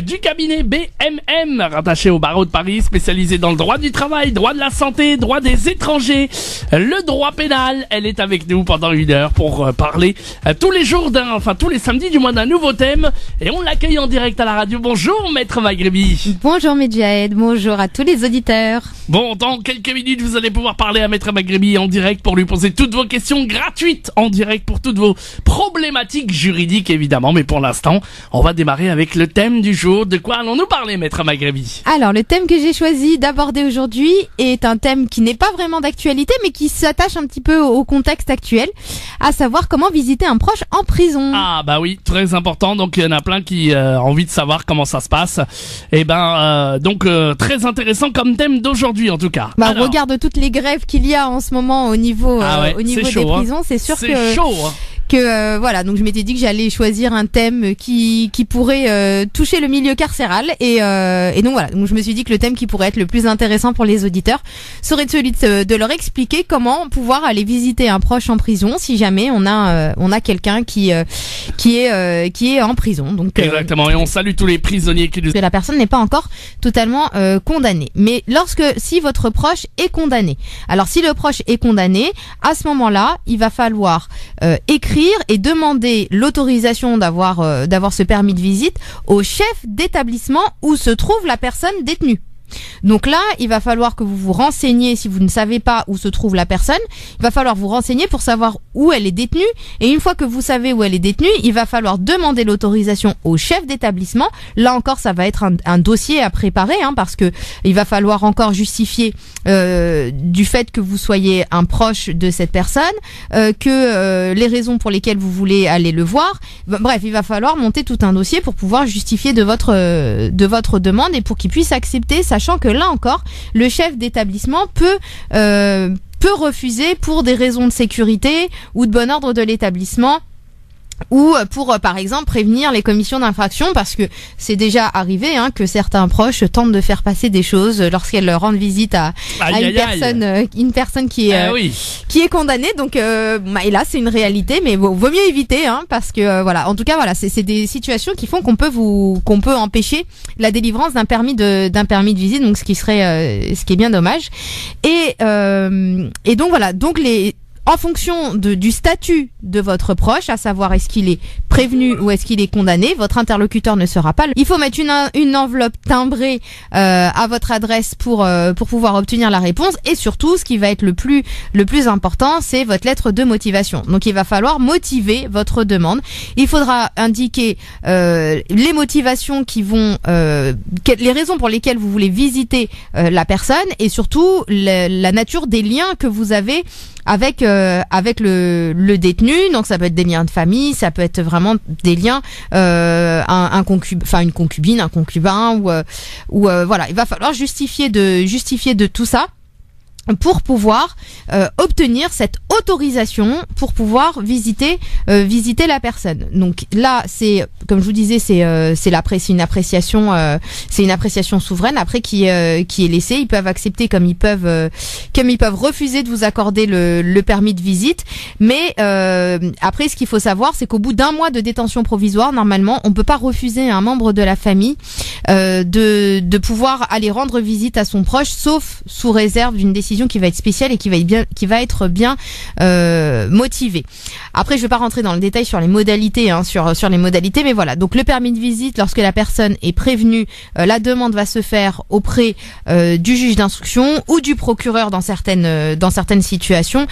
du cabinet BMM, rattaché au barreau de Paris, spécialisé dans le droit du travail, droit de la santé, droit des étrangers, le droit pénal. Elle est avec nous pendant 1 heure pour parler tous les jours tous les samedis du mois d'un nouveau thème, et on l'accueille en direct à la radio. Bonjour Maître Maghrebi. Bonjour Medjahed, bonjour à tous les auditeurs. Bon, dans quelques minutes, vous allez pouvoir parler à Maître Maghrebi en direct pour lui poser toutes vos questions gratuites en direct pour toutes vos problématiques juridiques, évidemment. Mais pour l'instant, on va démarrer avec le thème du jour. De quoi allons-nous parler, Maître Maghrebi? Alors, le thème que j'ai choisi d'aborder aujourd'hui est un thème qui n'est pas vraiment d'actualité, mais qui s'attache un petit peu au contexte actuel, à savoir comment visiter un proche en prison. Ah bah oui, très important. Donc il y en a plein qui ont envie de savoir comment ça se passe. Et très intéressant comme thème d'aujourd'hui en tout cas. Bah, alors, regarde toutes les grèves qu'il y a en ce moment au niveau des prisons, c'est sûr c'est chaud, hein. Voilà, donc je m'étais dit que j'allais choisir un thème qui pourrait toucher le milieu carcéral et donc voilà, donc je me suis dit que le thème qui pourrait être le plus intéressant pour les auditeurs serait celui de leur expliquer comment pouvoir aller visiter un proche en prison si jamais on a quelqu'un qui est en prison. Donc exactement, et on salue tous les prisonniers qui la personne n'est pas encore totalement condamnée. Mais si votre proche est condamné, alors si le proche est condamné, à ce moment-là, il va falloir écrire et demander l'autorisation d'avoir ce permis de visite au chef d'établissement où se trouve la personne détenue. Donc là, il va falloir que vous vous renseigniez, si vous ne savez pas où se trouve la personne, il va falloir vous renseigner pour savoir où elle est détenue, et une fois que vous savez où elle est détenue, il va falloir demander l'autorisation au chef d'établissement. Là encore, ça va être un dossier à préparer, parce que il va falloir encore justifier du fait que vous soyez un proche de cette personne, que les raisons pour lesquelles vous voulez aller le voir. Bref, il va falloir monter tout un dossier pour pouvoir justifier de votre demande et pour qu'il puisse accepter, sachant que là encore, le chef d'établissement peut refuser pour des raisons de sécurité ou de bon ordre de l'établissement, ou pour par exemple prévenir les commissions d'infraction, parce que c'est déjà arrivé que certains proches tentent de faire passer des choses lorsqu'elles rendent visite à une personne qui est condamnée. Donc et là c'est une réalité, mais vaut mieux éviter, parce que voilà, en tout cas voilà, c'est des situations qui font qu'on peut empêcher la délivrance d'un permis de visite, donc ce qui est bien dommage. Et donc voilà, donc en fonction du statut de votre proche, à savoir est-ce qu'il est prévenu ou est-ce qu'il est condamné, votre interlocuteur ne sera pas. Il faut mettre une enveloppe timbrée à votre adresse pour pouvoir obtenir la réponse, et surtout ce qui va être le plus important, c'est votre lettre de motivation. Donc il va falloir motiver votre demande. Il faudra indiquer les motivations qui vont les raisons pour lesquelles vous voulez visiter la personne, et surtout la nature des liens que vous avez avec le détenu. Donc ça peut être des liens de famille, ça peut être vraiment des liens une concubine, un concubin, ou voilà, il va falloir justifier de tout ça pour pouvoir obtenir cette autorisation pour pouvoir visiter la personne. Donc là, c'est, comme je vous disais, c'est une appréciation souveraine après qui est laissée. Ils peuvent accepter comme ils peuvent refuser de vous accorder le permis de visite. Mais après, ce qu'il faut savoir, c'est qu'au bout d'1 mois de détention provisoire, normalement, on peut pas refuser à un membre de la famille de pouvoir aller rendre visite à son proche, sauf sous réserve d'une décision qui va être spéciale et qui va être bien motivée. Après, je vais pas rentrer dans le détail sur les modalités, sur les modalités, mais voilà. Donc le permis de visite, lorsque la personne est prévenue, la demande va se faire auprès du juge d'instruction ou du procureur dans certaines situations.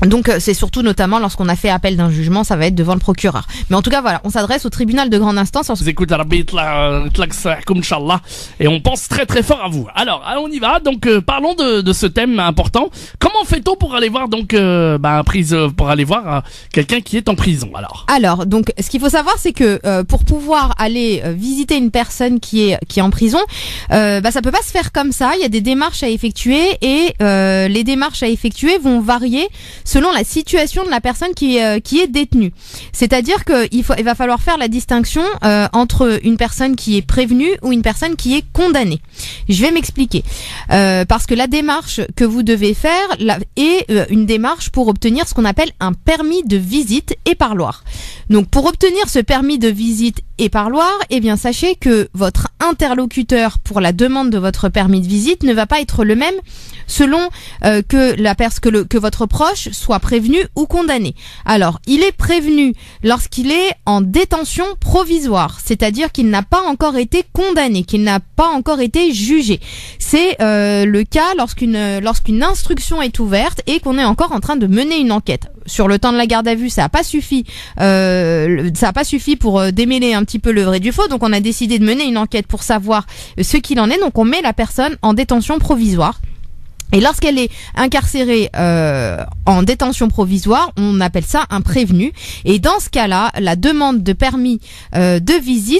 Donc c'est surtout notamment lorsqu'on a fait appel d'un jugement, ça va être devant le procureur. Mais en tout cas voilà, on s'adresse au tribunal de grande instance. Vous écoutez Inch'Allah, et on pense très très fort à vous. Alors on y va, donc parlons de ce thème important. Comment fait-on pour aller voir pour aller voir quelqu'un qui est en prison? Alors donc ce qu'il faut savoir, c'est que pour pouvoir aller visiter une personne qui est en prison, ça peut pas se faire comme ça. Il y a des démarches à effectuer, et les démarches à effectuer vont varier selon la situation de la personne qui est détenue. C'est-à-dire que il va falloir faire la distinction entre une personne qui est prévenue ou une personne qui est condamnée. Je vais m'expliquer. Parce que la démarche que vous devez faire est une démarche pour obtenir ce qu'on appelle un permis de visite et parloir. Donc pour obtenir ce permis de visite et parloir, eh bien sachez que votre interlocuteur pour la demande de votre permis de visite ne va pas être le même selon que votre proche soit prévenu ou condamné. Alors, il est prévenu lorsqu'il est en détention provisoire, c'est-à-dire qu'il n'a pas encore été condamné, qu'il n'a pas encore été jugé. C'est le cas lorsqu'une instruction est ouverte et qu'on est encore en train de mener une enquête. Sur le temps de la garde à vue, ça n'a pas suffi pour démêler un petit peu le vrai du faux. Donc, on a décidé de mener une enquête pour savoir ce qu'il en est. Donc, on met la personne en détention provisoire. Et lorsqu'elle est incarcérée en détention provisoire, on appelle ça un prévenu. Et dans ce cas-là, la demande de permis de visite